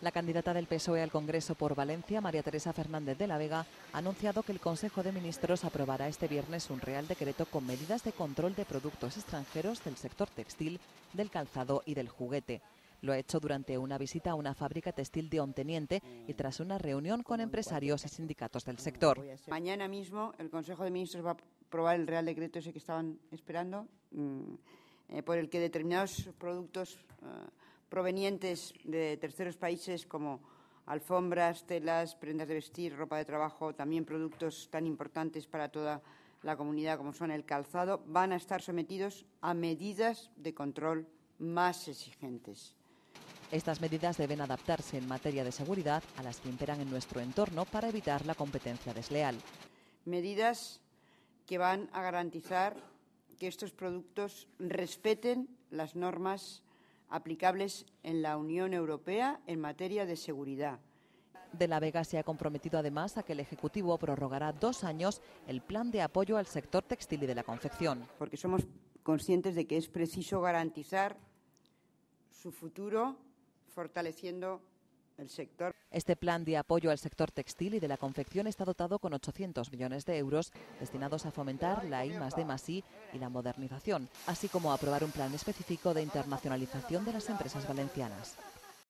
La candidata del PSOE al Congreso por Valencia, María Teresa Fernández de la Vega, ha anunciado que el Consejo de Ministros aprobará este viernes un Real Decreto con medidas de control de productos extranjeros del sector textil, del calzado y del juguete. Lo ha hecho durante una visita a una fábrica textil de Onteniente y tras una reunión con empresarios y sindicatos del sector. Mañana mismo el Consejo de Ministros va a aprobar el Real Decreto ese que estaban esperando, por el que determinados productos provenientes de terceros países como alfombras, telas, prendas de vestir, ropa de trabajo, también productos tan importantes para toda la comunidad como son el calzado, van a estar sometidos a medidas de control más exigentes. Estas medidas deben adaptarse en materia de seguridad a las que imperan en nuestro entorno para evitar la competencia desleal. Medidas que van a garantizar que estos productos respeten las normas aplicables en la Unión Europea en materia de seguridad. De la Vega se ha comprometido además a que el Ejecutivo prorrogará 2 años el plan de apoyo al sector textil y de la confección. Porque somos conscientes de que es preciso garantizar su futuro fortaleciendo el sector. Este plan de apoyo al sector textil y de la confección está dotado con 800 millones de euros destinados a fomentar la I+D+I y la modernización, así como a aprobar un plan específico de internacionalización de las empresas valencianas.